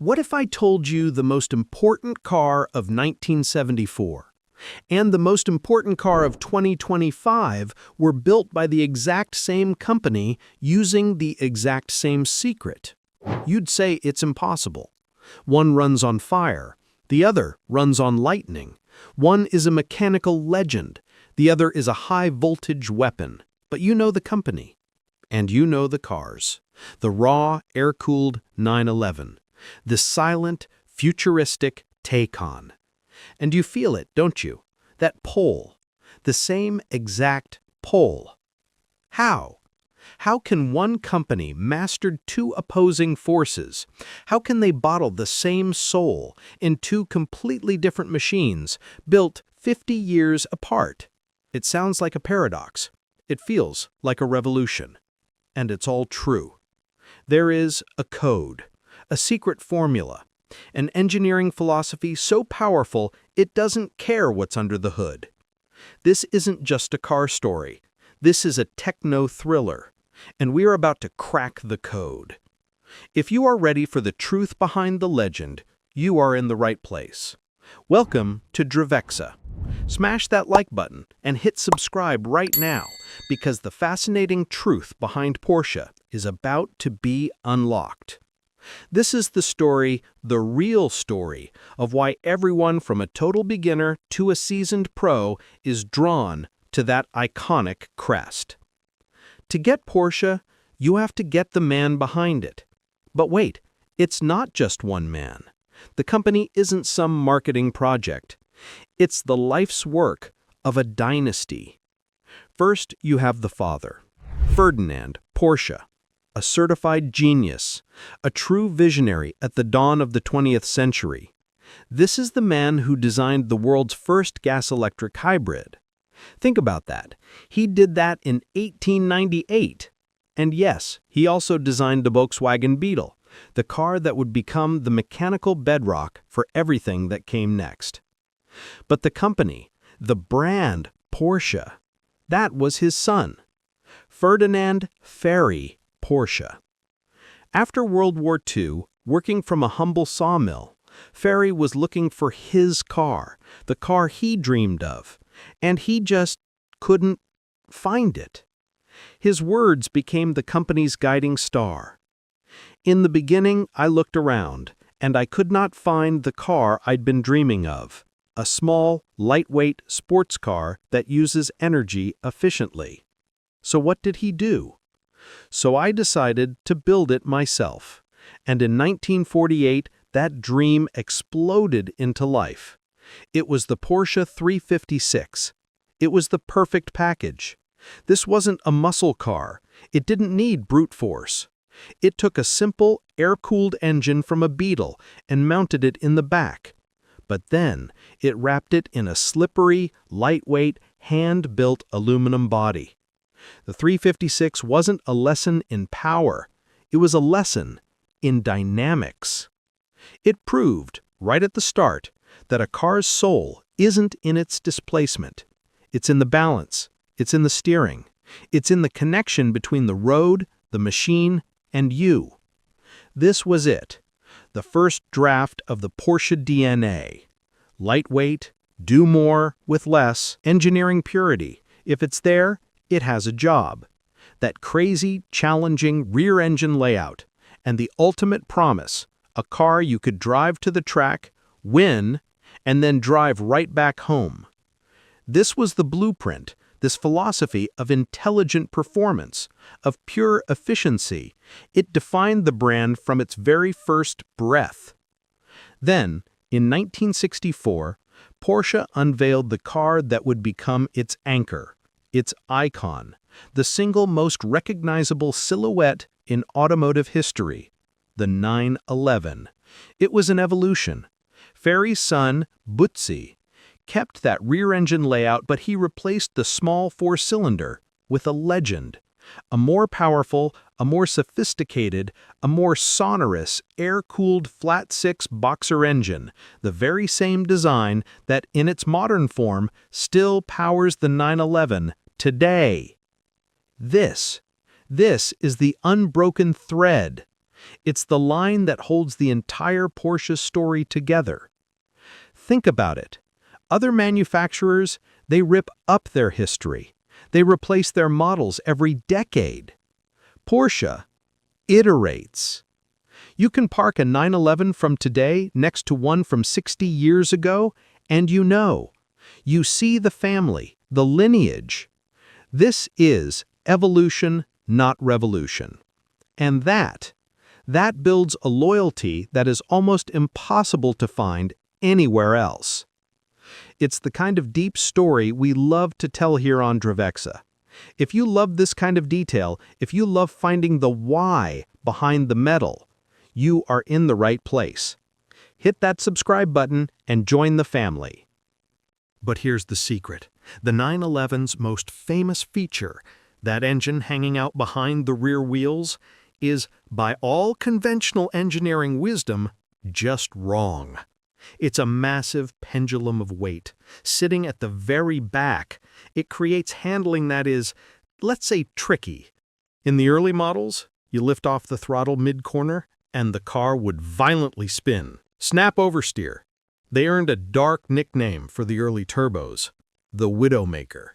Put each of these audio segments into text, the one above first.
What if I told you the most important car of 1974 and the most important car of 2025 were built by the exact same company using the exact same secret? You'd say it's impossible. One runs on fire, the other runs on lightning. One is a mechanical legend, the other is a high-voltage weapon. But you know the company. And you know the cars. The raw, air-cooled 911. The silent, futuristic Taycan. And you feel it, don't you? That pull. The same exact pull. How? How can one company master two opposing forces? How can they bottle the same soul in two completely different machines, built 50 years apart? It sounds like a paradox. It feels like a revolution. And it's all true. There is a code, a secret formula, an engineering philosophy so powerful it doesn't care what's under the hood. This isn't just a car story. This is a techno-thriller, and we're about to crack the code. If you are ready for the truth behind the legend, you are in the right place. Welcome to Dravexa. Smash that like button and hit subscribe right now, because the fascinating truth behind Porsche is about to be unlocked. This is the story, the real story, of why everyone from a total beginner to a seasoned pro is drawn to that iconic crest. To get Porsche, you have to get the man behind it. But wait, it's not just one man. The company isn't some marketing project. It's the life's work of a dynasty. First, you have the father, Ferdinand Porsche, a certified genius, a true visionary at the dawn of the 20th century. This is the man who designed the world's first gas-electric hybrid. Think about that. He did that in 1898. And yes, he also designed the Volkswagen Beetle, the car that would become the mechanical bedrock for everything that came next. But the company, the brand Porsche, that was his son, Ferdinand Ferry Porsche. After World War II, working from a humble sawmill, Ferry was looking for his car, the car he dreamed of, and he just couldn't find it. His words became the company's guiding star. In the beginning, I looked around, and I could not find the car I'd been dreaming of. A small, lightweight sports car that uses energy efficiently. So what did he do? So I decided to build it myself. And in 1948, that dream exploded into life. It was the Porsche 356. It was the perfect package. This wasn't a muscle car. It didn't need brute force. It took a simple, air-cooled engine from a Beetle and mounted it in the back. But then it wrapped it in a slippery, lightweight, hand-built aluminum body. The 356 wasn't a lesson in power. It was a lesson in dynamics. It proved, right at the start, that a car's soul isn't in its displacement. It's in the balance. It's in the steering. It's in the connection between the road, the machine, and you. This was it. The first draft of the Porsche DNA. Lightweight, do more with less, engineering purity. If it's there, it has a job. That crazy, challenging rear-engine layout, and the ultimate promise, a car you could drive to the track, win, and then drive right back home. This was the blueprint, this philosophy of intelligent performance, of pure efficiency. It defined the brand from its very first breath. Then, in 1964, Porsche unveiled the car that would become its anchor, its icon, the single most recognizable silhouette in automotive history, the 911. It was an evolution. Ferry's son, Butzi, kept that rear-engine layout, but he replaced the small four-cylinder with a legend, a more powerful, a more sophisticated, a more sonorous, air-cooled flat-six boxer engine, the very same design that, in its modern form, still powers the 911 today. This is the unbroken thread. It's the line that holds the entire Porsche story together. Think about it. Other manufacturers, they rip up their history. They replace their models every decade. Porsche iterates. You can park a 911 from today next to one from 60 years ago, and you see the family, the lineage. This is evolution, not revolution. And that builds a loyalty that is almost impossible to find anywhere else. It's the kind of deep story we love to tell here on Dravexa. If you love this kind of detail, if you love finding the why behind the metal, you are in the right place. Hit that subscribe button and join the family. But here's the secret. The 911's most famous feature, that engine hanging out behind the rear wheels, is, by all conventional engineering wisdom, just wrong. It's a massive pendulum of weight, sitting at the very back. It creates handling that is, let's say, tricky. In the early models, you lift off the throttle mid-corner, and the car would violently spin. Snap oversteer. They earned a dark nickname for the early turbos, the Widowmaker.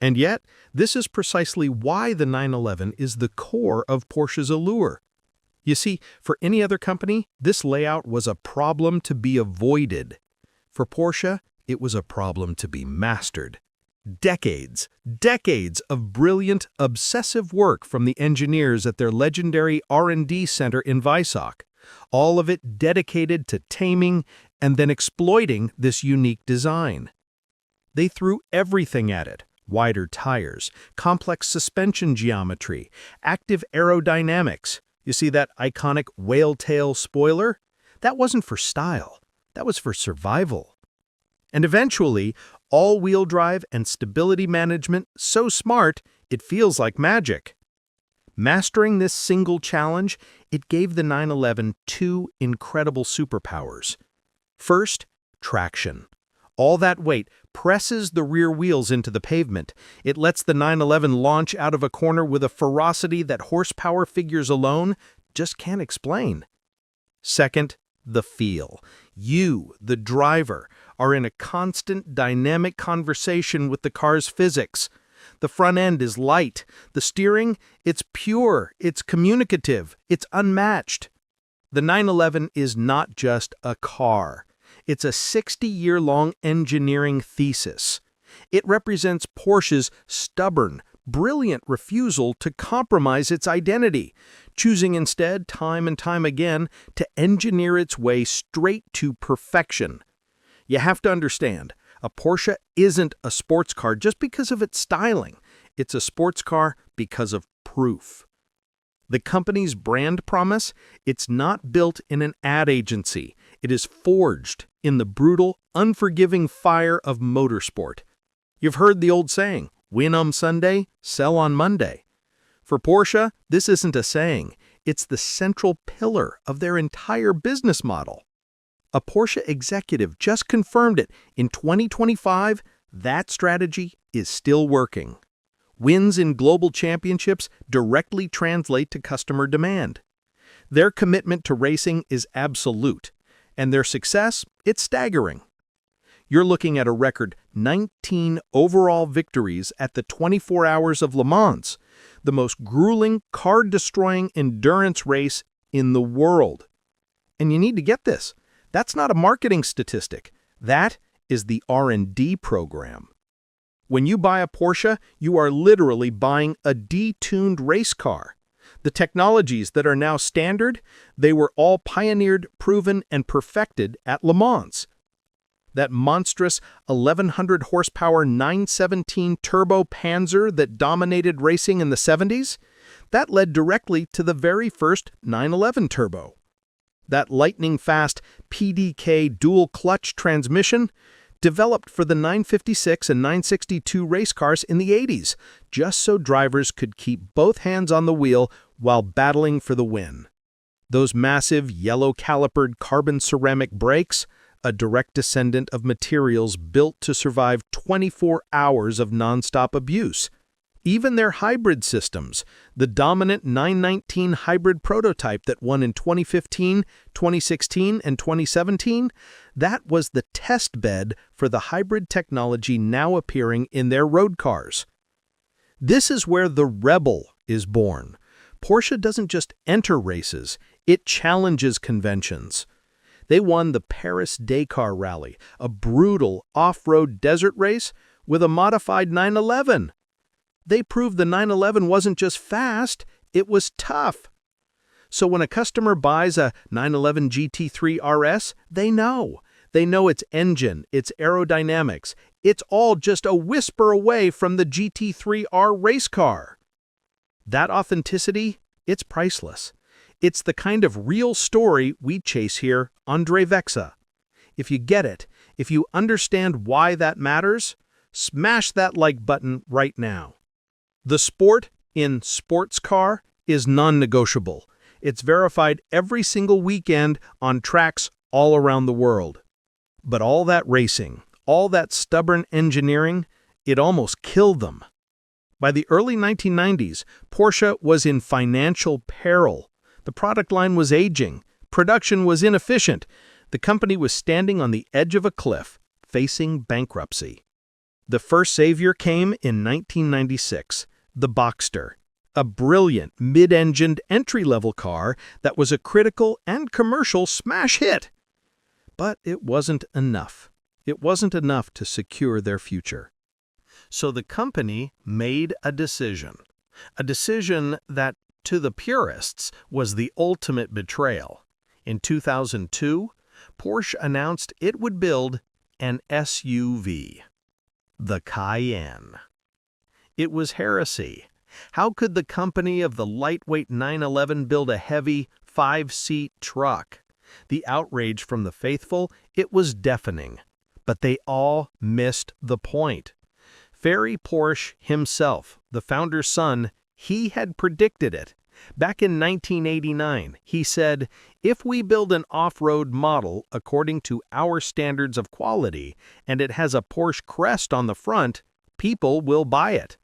And yet, this is precisely why the 911 is the core of Porsche's allure. You see, for any other company, this layout was a problem to be avoided. For Porsche, it was a problem to be mastered. Decades of brilliant, obsessive work from the engineers at their legendary R&D center in Weissach, all of it dedicated to taming and then exploiting this unique design. They threw everything at it: wider tires, complex suspension geometry, active aerodynamics. You see that iconic whale tail spoiler? That wasn't for style. That was for survival. And eventually, all-wheel drive and stability management so smart, it feels like magic. Mastering this single challenge, it gave the 911 two incredible superpowers. First, traction. All that weight presses the rear wheels into the pavement. It lets the 911 launch out of a corner with a ferocity that horsepower figures alone just can't explain. Second, the feel. You, the driver, are in a constant dynamic conversation with the car's physics. The front end is light. The steering, it's pure, it's communicative, it's unmatched. The 911 is not just a car. It's a 60-year-long engineering thesis. It represents Porsche's stubborn, brilliant refusal to compromise its identity, choosing instead, time and time again, to engineer its way straight to perfection. You have to understand, a Porsche isn't a sports car just because of its styling. It's a sports car because of proof. The company's brand promise, it's not built in an ad agency. It is forged in the brutal, unforgiving fire of motorsport. You've heard the old saying, win on Sunday, sell on Monday. For Porsche, this isn't a saying. It's the central pillar of their entire business model. A Porsche executive just confirmed it. In 2025, that strategy is still working. Wins in global championships directly translate to customer demand. Their commitment to racing is absolute, and their success, it's staggering. You're looking at a record 19 overall victories at the 24 Hours of Le Mans, the most grueling, car-destroying endurance race in the world. And you need to get this. That's not a marketing statistic. That is the R&D program. When you buy a Porsche, you are literally buying a detuned race car. The technologies that are now standard, they were all pioneered, proven, and perfected at Le Mans. That monstrous 1,100 horsepower 917 turbo Panzer that dominated racing in the 70s, that led directly to the very first 911 turbo. That lightning-fast PDK dual-clutch transmission, developed for the 956 and 962 race cars in the 80s, just so drivers could keep both hands on the wheel while battling for the win. Those massive yellow-calipered carbon ceramic brakes, a direct descendant of materials built to survive 24 hours of nonstop abuse. Even their hybrid systems, the dominant 919 hybrid prototype that won in 2015, 2016, and 2017, that was the test bed for the hybrid technology now appearing in their road cars. This is where the Rebel is born. Porsche doesn't just enter races, it challenges conventions. They won the Paris-Dakar Rally, a brutal off-road desert race with a modified 911. They proved the 911 wasn't just fast, it was tough. So when a customer buys a 911 GT3 RS, they know. They know its engine, its aerodynamics. It's all just a whisper away from the GT3R race car. That authenticity, it's priceless. It's the kind of real story we chase here on Dravexa. If you get it, if you understand why that matters, smash that like button right now. The sport in sports car is non-negotiable. It's verified every single weekend on tracks all around the world. But all that racing, all that stubborn engineering, it almost killed them. By the early 1990s, Porsche was in financial peril. The product line was aging. Production was inefficient. The company was standing on the edge of a cliff, facing bankruptcy. The first savior came in 1996, the Boxster, a brilliant mid-engined entry-level car that was a critical and commercial smash hit. But it wasn't enough. It wasn't enough to secure their future. So the company made a decision that, to the purists, was the ultimate betrayal. In 2002, Porsche announced it would build an SUV. The Cayenne. It was heresy. How could the company of the lightweight 911 build a heavy, 5-seat truck? The outrage from the faithful, it was deafening. But they all missed the point. Ferry Porsche himself, the founder's son, he had predicted it. Back in 1989, he said, "If we build an off-road model according to our standards of quality, and it has a Porsche crest on the front, people will buy it."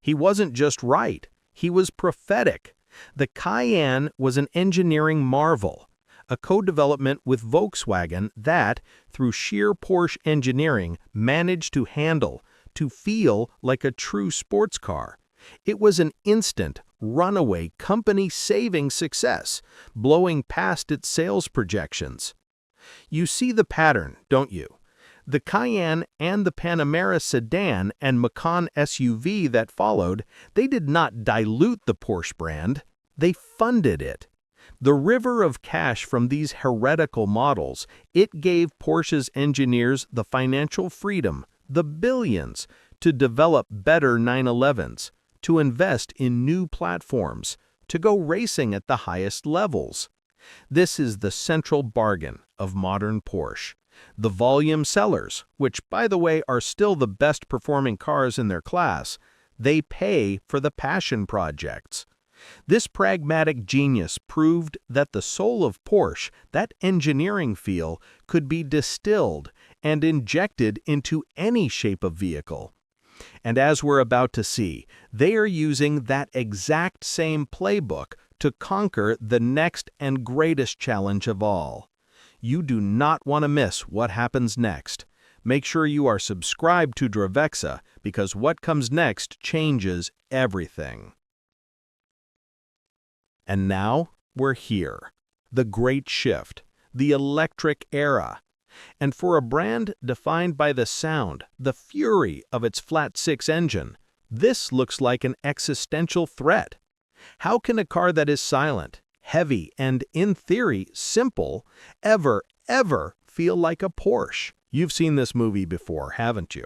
He wasn't just right, he was prophetic. The Cayenne was an engineering marvel, a co-development with Volkswagen that, through sheer Porsche engineering, managed to handle, to feel like a true sports car. It was an instant, runaway, company-saving success, blowing past its sales projections. You see the pattern, don't you? The Cayenne and the Panamera sedan and Macan SUV that followed, they did not dilute the Porsche brand, they funded it. The river of cash from these heretical models, it gave Porsche's engineers the financial freedom, the billions, to develop better 911s, to invest in new platforms, to go racing at the highest levels. This is the central bargain of modern Porsche. The volume sellers, which by the way are still the best performing cars in their class, they pay for the passion projects. This pragmatic genius proved that the soul of Porsche, that engineering feel, could be distilled and injected into any shape of vehicle. And as we're about to see, they are using that exact same playbook to conquer the next and greatest challenge of all. You do not want to miss what happens next. Make sure you are subscribed to Dravexa because what comes next changes everything. And now we're here. The great shift, the electric era. And for a brand defined by the sound, the fury of its flat-six engine, this looks like an existential threat. How can a car that is silent, heavy, and, in theory, simple, ever feel like a Porsche? You've seen this movie before, haven't you?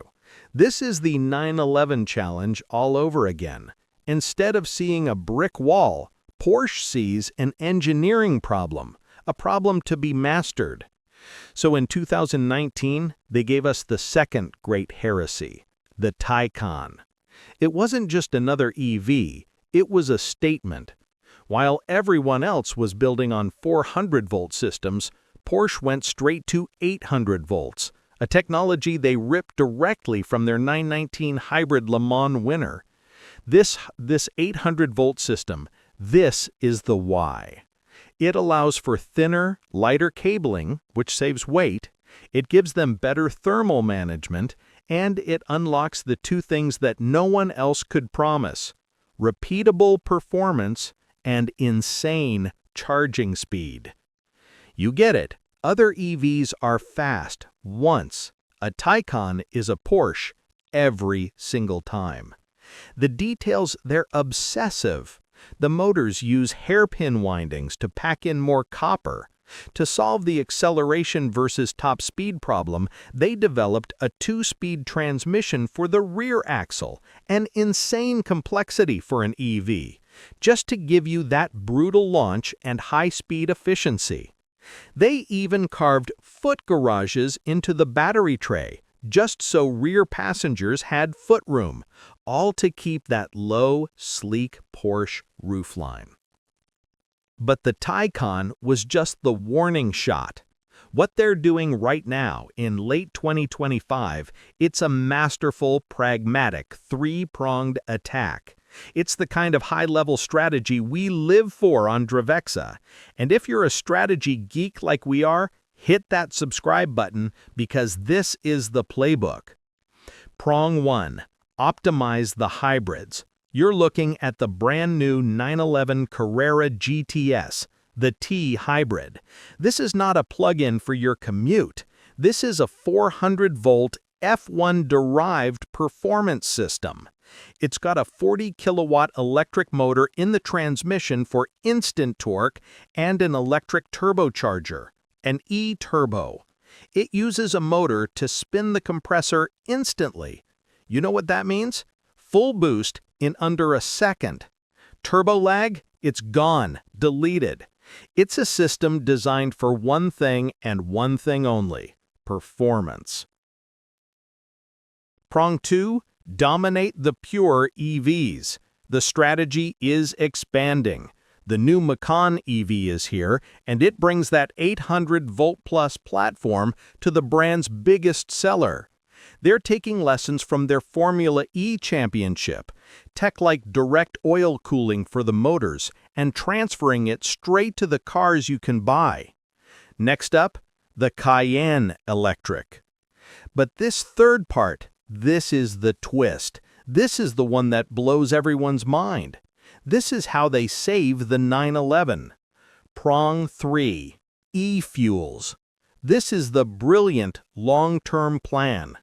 This is the 911 challenge all over again. Instead of seeing a brick wall, Porsche sees an engineering problem, a problem to be mastered. So in 2019, they gave us the second great heresy, the Taycan. It wasn't just another EV, it was a statement. While everyone else was building on 400-volt systems, Porsche went straight to 800 volts, a technology they ripped directly from their 919 hybrid Le Mans winner. This 800-volt system, this is the why. It allows for thinner, lighter cabling, which saves weight, it gives them better thermal management, and it unlocks the two things that no one else could promise: repeatable performance and insane charging speed. You get it. Other EVs are fast once. A Taycan is a Porsche every single time. The details, they're obsessive. The motors use hairpin windings to pack in more copper. To solve the acceleration versus top speed problem, they developed a two-speed transmission for the rear axle, an insane complexity for an EV, just to give you that brutal launch and high-speed efficiency. They even carved foot garages into the battery tray, just so rear passengers had footroom, all to keep that low, sleek Porsche roofline. But the Taycan was just the warning shot. What they're doing right now, in late 2025, it's a masterful, pragmatic, three-pronged attack. It's the kind of high-level strategy we live for on Dravexa. And if you're a strategy geek like we are, hit that subscribe button because this is the playbook. Prong 1. Optimize the hybrids. You're looking at the brand new 911 Carrera GTS, the T hybrid. This is not a plug-in for your commute. This is a 400-volt F1-derived performance system. It's got a 40-kilowatt electric motor in the transmission for instant torque and an electric turbocharger, an E-turbo. It uses a motor to spin the compressor instantly. You know what that means? Full boost in under a second. Turbo lag? It's gone, deleted. It's a system designed for one thing and one thing only: performance. Prong 2. Dominate the pure EVs. The strategy is expanding. The new Macan EV is here, and it brings that 800-volt-plus platform to the brand's biggest seller. They're taking lessons from their Formula E championship, tech like direct oil cooling for the motors, and transferring it straight to the cars you can buy. Next up, the Cayenne Electric. But this third part, this is the twist. This is the one that blows everyone's mind. This is how they save the 911. Prong 3. E-fuels. This is the brilliant long-term plan.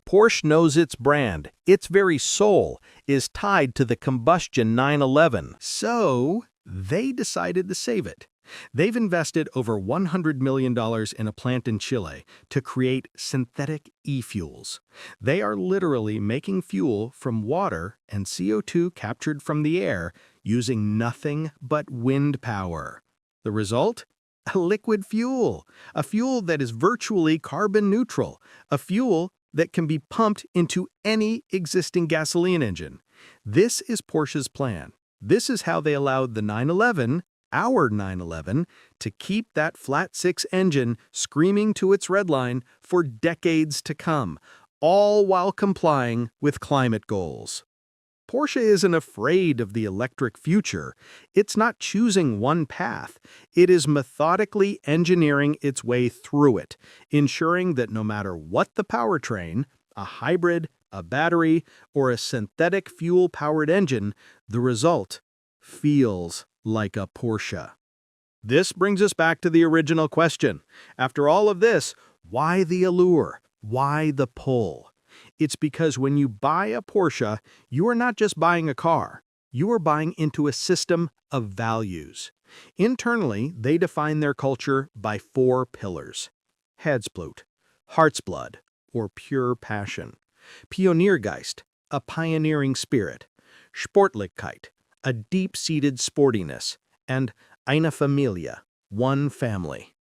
Porsche knows its brand, its very soul, is tied to the combustion 911. So, they decided to save it. They've invested over $100 million in a plant in Chile to create synthetic e-fuels. They are literally making fuel from water and CO2 captured from the air using nothing but wind power. The result? A liquid fuel. A fuel that is virtually carbon neutral. A fuel that can be pumped into any existing gasoline engine. This is Porsche's plan. This is how they allowed the 911, our 911, to keep that flat-six engine screaming to its redline for decades to come, all while complying with climate goals. Porsche isn't afraid of the electric future. It's not choosing one path. It is methodically engineering its way through it, ensuring that no matter what the powertrain, a hybrid, a battery, or a synthetic fuel-powered engine, the result feels like a Porsche. This brings us back to the original question. After all of this, why the allure? Why the pull? It's because when you buy a Porsche, you are not just buying a car. You are buying into a system of values. Internally, they define their culture by 4 pillars: Herzblut, Heartsblood, or pure passion; Pioniergeist, a pioneering spirit; Sportlichkeit, a deep-seated sportiness; and eine Familie, one family.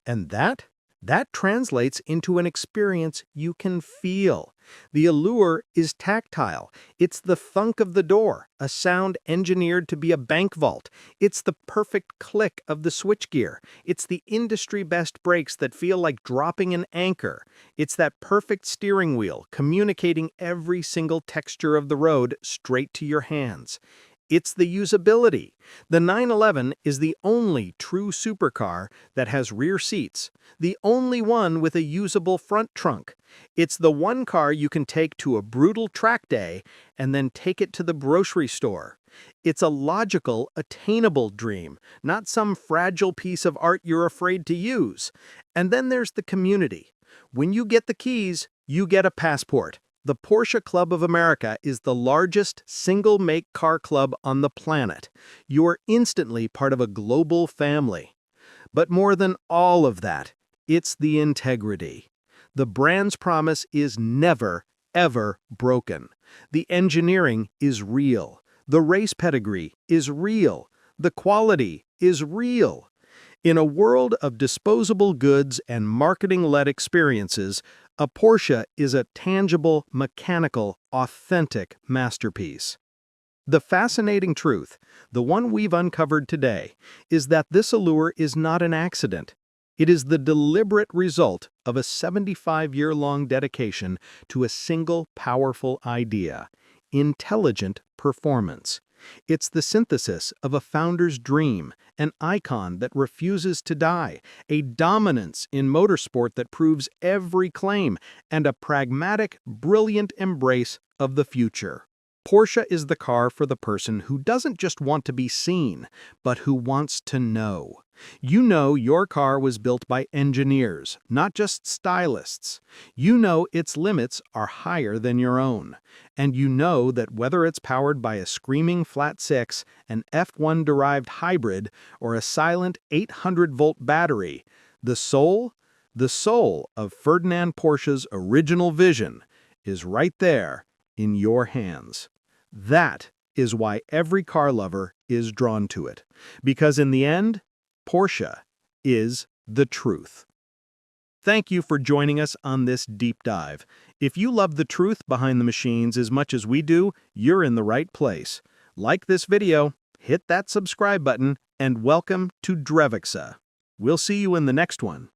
And that That translates into an experience you can feel. The allure is tactile. It's the thunk of the door, a sound engineered to be a bank vault. It's the perfect click of the switchgear. It's the industry-best brakes that feel like dropping an anchor. It's that perfect steering wheel, communicating every single texture of the road straight to your hands. It's the usability. The 911 is the only true supercar that has rear seats, the only one with a usable front trunk. It's the one car you can take to a brutal track day and then take it to the grocery store. It's a logical, attainable dream, not some fragile piece of art you're afraid to use. And then there's the community. When you get the keys, you get a passport. The Porsche Club of America is the largest single-make car club on the planet. You're instantly part of a global family. But more than all of that, it's the integrity. The brand's promise is never, ever broken. The engineering is real. The race pedigree is real. The quality is real. In a world of disposable goods and marketing-led experiences, a Porsche is a tangible, mechanical, authentic masterpiece. The fascinating truth, the one we've uncovered today, is that this allure is not an accident. It is the deliberate result of a 75-year-long dedication to a single powerful idea: intelligent performance. It's the synthesis of a founder's dream, an icon that refuses to die, a dominance in motorsport that proves every claim, and a pragmatic, brilliant embrace of the future. Porsche is the car for the person who doesn't just want to be seen, but who wants to know. You know your car was built by engineers, not just stylists. You know its limits are higher than your own. And you know that whether it's powered by a screaming flat six, an F1-derived hybrid, or a silent 800-volt battery, the soul of Ferdinand Porsche's original vision is right there in your hands. That is why every car lover is drawn to it. Because in the end, Porsche is the truth. Thank you for joining us on this deep dive. If you love the truth behind the machines as much as we do, you're in the right place. Like this video, hit that subscribe button, and welcome to Dravexa. We'll see you in the next one.